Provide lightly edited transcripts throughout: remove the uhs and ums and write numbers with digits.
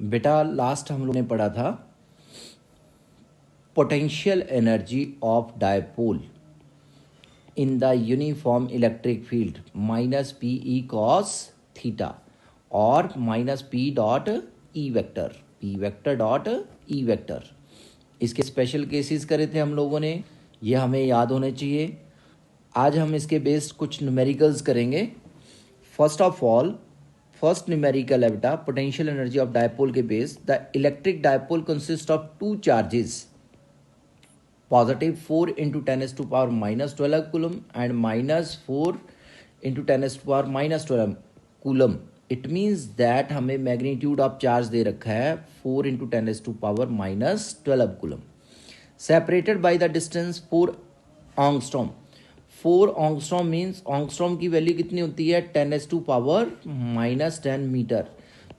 बेटा लास्ट हम लोग ने पढ़ा था potential energy of dipole in the uniform electric field minus P E cos theta और minus P dot E vector, P vector dot E vector. इसके special cases करे थे हम लोगों ने, ये हमें याद होने चाहिए। आज हम इसके बेस्ड कुछ न्यूमेरिकल्स करेंगे। First of all, first numerical है बेटा पोटेंशियल एनर्जी ऑफ डायपोल के base. The electric dipole consist of two charges, positive 4 into 10 to power minus 12 coulomb and minus 4 into 10 to power minus 12 coulomb. It means that हमें magnitude of charge दे रखा है 4 into 10 to power minus 12 coulomb, separated by the distance 4 angstrom. 4 angstrom means angstrom की value कितनी होती है 10 to power minus 10 metre.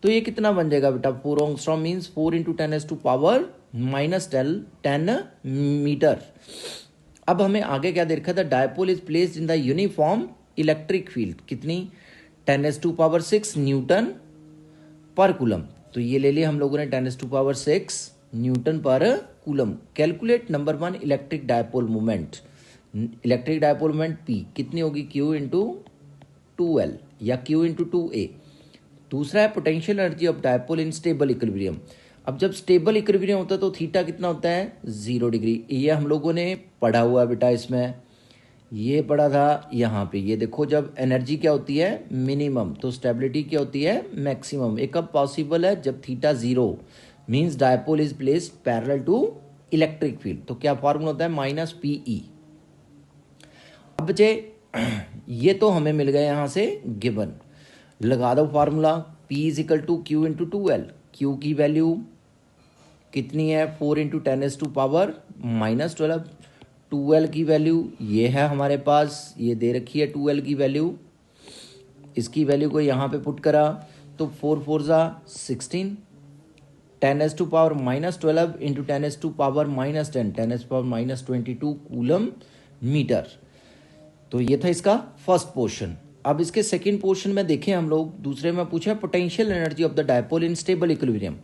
तो ये कितना बन जाएगा बेटा 4 angstrom means 4 into 10 to power minus 10 metre. अब हमें आगे क्या देखा था, dipole is placed in the uniform electric field, कितनी 10 to power 6 newton per coulomb. तो ये ले लिया हम लोगों ने 10 to power 6 newton per coulomb. Calculate number 1 electric dipole moment. Electric dipole moment P कितनी होगी, क्यू इंटू 2L या क्यू इंटू 2A। दूसरा है potential energy of dipole in stable equilibrium. अब जब स्टेबल इक्विलिब्रियम होता है तो थीटा कितना होता है 0 डिग्री। ये हम लोगों ने पढ़ा हुआ है बेटा, इसमें ये पढ़ा था यहाँ पे। ये देखो जब एनर्जी क्या होती है मिनिमम तो स्टेबिलिटी क्या होती है मैक्सिमम। ये कब पॉसिबल है, जब theta 0 means dipole is placed parallel to electric field. तो क्या फॉर्मूला होता है माइनस पी ई। अब बच्चे ये तो हमें मिल गया यहाँ से गिवन, लगा दो formula P is equal to Q into 2L। Q की वैल्यू कितनी है 4 into 10 to power minus 12। 2L की वैल्यू ये है हमारे पास, ये दे रखी है 2L की वैल्यू। इसकी वैल्यू को यहाँ पे पुट करा तो 4 4 जा 16, 10 to power minus 12 into 10 to power minus 10, 10 power minus 22 coulomb metre. तो ये था इसका फर्स्ट पोर्शन। अब इसके सेकंड पोर्शन में देखें हम लोग, दूसरे में पूछा potential energy of the dipole in stable equilibrium.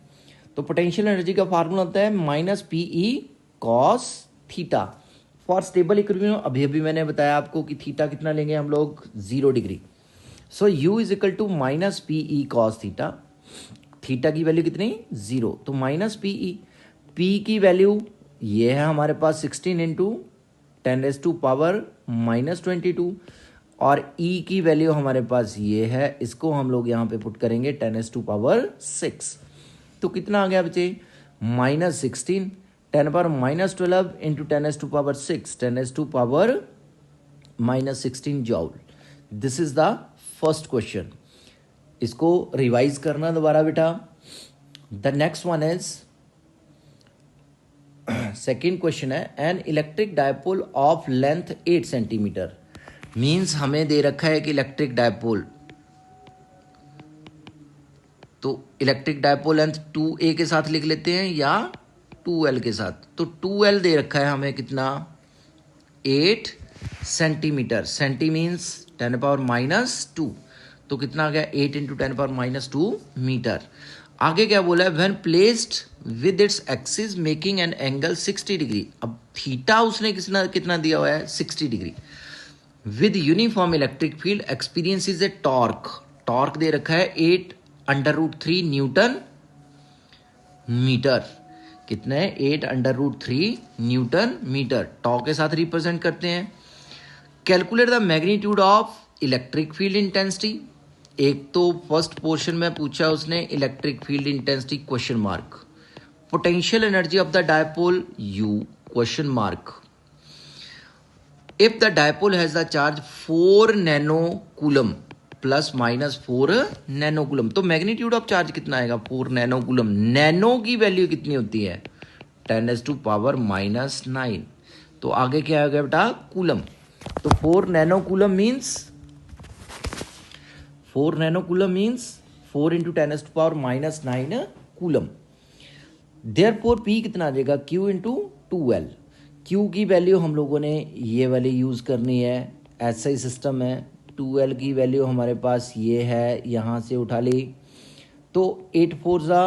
तो पोटेंशियल एनर्जी का फार्मूला होता है minus P E cos theta for stable equilibrium. अभी अभी मैंने बताया आपको कि थीटा कितना लेंगे हम लोग 0 degree. So U is equal to minus P E cos theta. Theta की वैल्यू कितनी 0, तो माइनस पी ई। पी की वैल्यू ये है हमारे पास 16 इंटू 10 टू पावर माइनस 22 और E की वैल्यू हमारे पास ये है, इसको हम लोग यहाँ पे पुट करेंगे 10 टू पावर 6। तो कितना आ गया बच्चे minus 16, 10 power minus 12 into 10 to power 6, 10 to power minus 16 joule. This is the first question. इसको रिवाइज करना दोबारा बेटा। The next one is second question है an electric dipole of length 8 centimetre. Means हमें दे रखा है कि इलेक्ट्रिक डायपोल, तो इलेक्ट्रिक डायपोल लेंथ 2A के साथ लिख लेते हैं या 2L के साथ। तो 2L दे रखा है हमें कितना 8 centimetre. Centi means 10 power minus 2, तो कितना आ गया 8 इंटू 10 पावर माइनस 2 मीटर। आगे क्या बोला है when placed with its axis making an angle 60 degree. अब थीटा उसने कितना दिया हुआ है 60 degree. With uniform electric field experience a torque. Torque दे रखा है 8√3 न्यूटन मीटर। कितना है 8√3 न्यूटन मीटर। टॉर्क के साथ रिप्रेजेंट करते हैं। Calculate the magnitude of electric field intensity. एक तो फर्स्ट पोर्शन में पूछा उसने electric field intensity question mark. Potential energy of the dipole you question mark. If the dipole has the charge 4 nano coulomb plus minus 4 nano coulomb, तो magnitude of charge कितना आएगा 4 nano coulomb। Nano की value कितनी होती है 10 to power minus 9। तो आगे क्या आ गया बेटा कूलम। तो 4 nano coulomb means 4 into 10 to power minus 9 coulomb. Therefore P कितना आ जाएगा Q इंटू 2L। Q की वैल्यू हम लोगों ने ये वाली यूज़ करनी है, ऐसा ही सिस्टम है। 2L की वैल्यू हमारे पास ये है, यहाँ से उठा ली तो 8 4 जा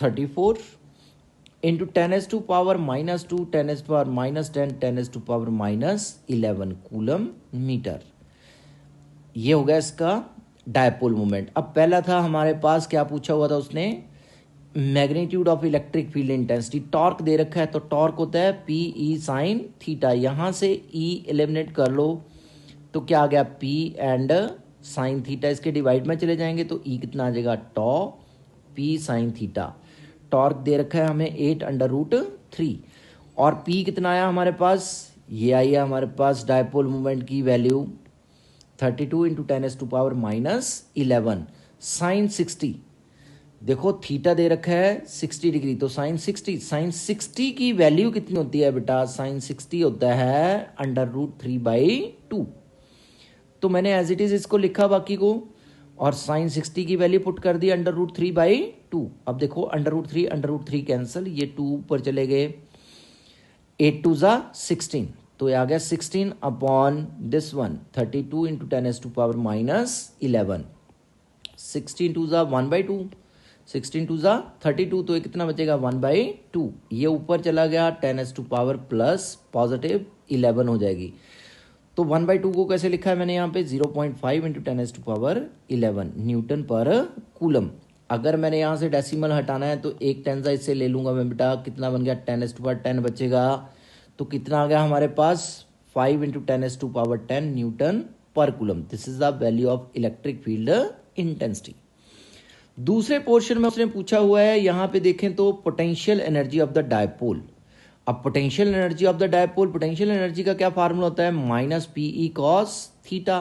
34 इंटू 10⁻⁻², 10⁻⁻10, 10⁻⁻11 कूलम मीटर। ये हो गया इसका डायपोल मोमेंट। अब पहला था हमारे पास, क्या पूछा हुआ था उसने, magnitude of electric field intensity. Torque दे रखा है तो टॉर्क होता है पी ई साइन थीटा। यहाँ से ई एलिमिनेट कर लो तो क्या आ गया, पी एंड साइन थीटा, इसके डिवाइड में चले जाएंगे तो ई कितना आ जाएगा, टॉ पी साइन थीटा। टॉर्क दे रखा है हमें 8√3 और पी कितना आया हमारे पास, ये आई है हमारे पास डायपोल मोमेंट की वैल्यू 32 इंटू 10⁻⁻11 साइन 60। देखो थीटा दे रखा है 60 डिग्री तो साइन 60 की वैल्यू कितनी होती है बेटा, साइन 60 होता है √3/2। तो मैंने एज इट इज इसको लिखा बाकी को, और साइन 60 की वैल्यू पुट कर दी √3/2। अब देखो √3 कैंसिल, ये 2 ऊपर चले गए, 8 2 16, तो ये आ गया 16 अपॉन दिस वन 32 इंटू 10⁻⁻11। 16 2 1/2, 16 2 32, तो ये कितना बचेगा 1/2। ये ऊपर चला गया 10⁻+ पॉजिटिव 11 हो जाएगी। तो 1/2 को कैसे लिखा है मैंने यहाँ पे, 0.5 इंटू 10⁻11 न्यूटन पर कूलम। अगर मैंने यहाँ से डेसिमल हटाना है तो एक टेंसा इससे ले लूँगा मैं बेटा, कितना बन गया 10⁻10 बचेगा। तो कितना आ गया हमारे पास 5 into 10⁻10 newton per coulomb. This is the value of electric field intensity. दूसरे पोर्शन में उसने पूछा हुआ है, यहाँ पे देखें तो potential energy of the dipole. अब potential energy of the dipole, potential energy का क्या फार्मूला होता है, minus P E cos theta.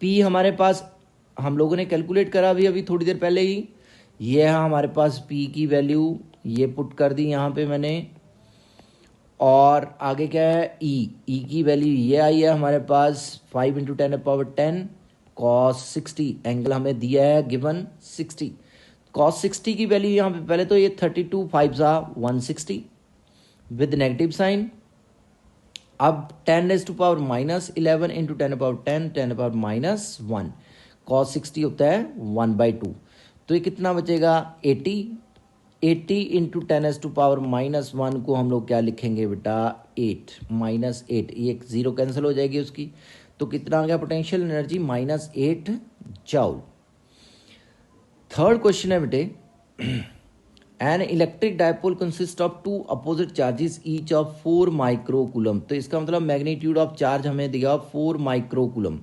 P हमारे पास हम लोगों ने कैलकुलेट करा अभी थोड़ी देर पहले ही, ये है हमारे पास पी की वैल्यू, ये पुट कर दी यहाँ पे मैंने। और आगे क्या है, ई की वैल्यू ये आई है हमारे पास 5 इंटू 10⁻10 कॉस 60, एंगल हमें दिया है गिवन 60। कॉस 60 की वैल्यू यहाँ पे पहले तो ये 32 5 160 विद नेगेटिव साइन। अब 10⁻⁻11 इंटू 10⁻10 10⁻⁻1 कॉस 60 होता है 1/2, तो ये कितना बचेगा 80 इंटू 10⁻⁻1 को हम लोग क्या लिखेंगे बेटा 8 -8, ये 0 कैंसिल हो जाएगी उसकी, तो कितना आ गया potential energy -8 joule. Third question है बेटे, N electric dipole consist of 2 opposite charges each of 4 micro coulomb. तो इसका मतलब मैग्नीट्यूड ऑफ चार्ज हमें दिया 4 माइक्रो कूलम।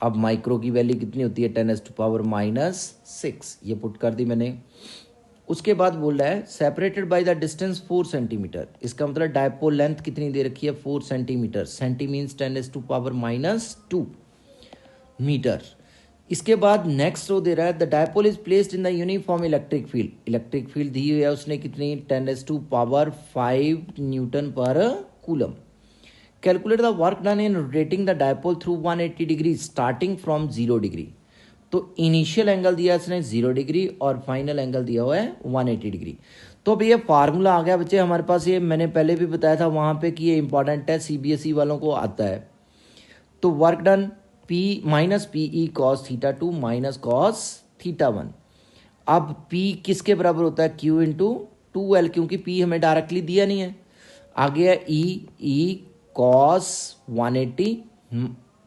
अब माइक्रो की वैल्यू कितनी होती है 10⁻⁻6, ये पुट कर दी मैंने। उसके बाद बोल रहा है separated by the distance 4 centimetre. इसका मतलब डायपोल लेंथ कितनी दे रखी है 4 सेंटीमीटर, सेंटी मीन्स 10⁻⁻2 मीटर। इसके बाद नेक्स्ट रो दे रहा है the dipole is placed in the uniform electric field. Electric field दी हुई है उसने कितनी 10⁻5 newton per coulomb. Calculate the work done in rotating the dipole through 180 degree starting from 0 degree. तो इनिशियल एंगल दिया इसने 0 डिग्री और फाइनल एंगल दिया हुआ है 180 डिग्री। तो अब ये फार्मूला आ गया बच्चे हमारे पास, ये मैंने पहले भी बताया था वहाँ पे कि ये इंपॉर्टेंट है, सीबीएसई वालों को आता है। तो work done P minus P E cos theta 2 minus cos theta 1। अब P किसके बराबर होता है Q इंटू 2L, क्योंकि P हमें डायरेक्टली दिया नहीं है। आगे है E cos 180,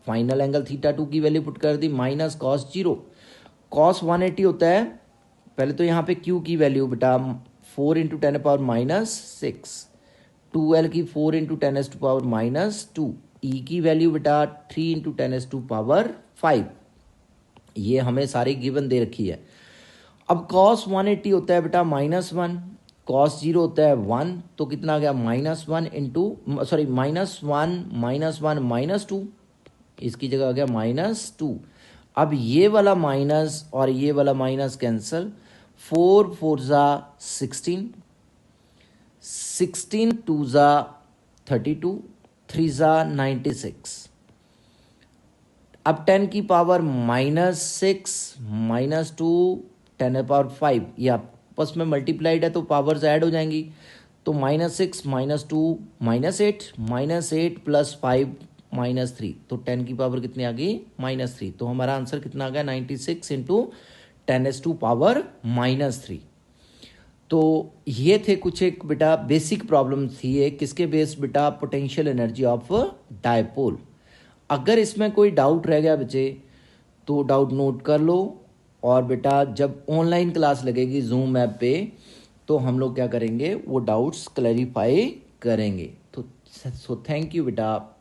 final angle theta 2 की वैल्यू पुट कर दी माइनस कॉस 0। कॉस 180 होता है, पहले तो यहाँ पे Q की वैल्यू बेटा 4 इंटू 10⁻⁻6, 2L की 4 इंटू 10⁻⁻2, E की वैल्यू बेटा 3 इंटू 10⁻5। ये हमें सारी गिवन दे रखी है। अब कॉस 180 होता है बेटा -1, कॉस 0 होता है 1, तो कितना आ गया -1 इंटू -1 -2, इसकी जगह आ गया -2। अब ये वाला माइनस और ये वाला माइनस कैंसल, 4 4 16, 16 2 32, 3 96। अब 10 की पावर -6 -2 10⁻5, ये आपस में मल्टीप्लाइड है तो पावर्स ऐड हो जाएंगी। तो -6 -2 -8 प्लस 5 -3, तो 10 की पावर कितनी आ गई -3। तो हमारा आंसर कितना आ गया 96 इंटू 10⁻³ -3। तो ये थे कुछ एक बेटा बेसिक प्रॉब्लम थी ये किसके बेस्ड बेटा, पोटेंशियल एनर्जी ऑफ डायपोल। अगर इसमें कोई डाउट रह गया बच्चे तो डाउट नोट कर लो, और बेटा जब ऑनलाइन क्लास लगेगी जूम ऐप पे तो हम लोग क्या करेंगे, वो डाउट्स क्लैरिफाई करेंगे। तो सो थैंक यू बेटा।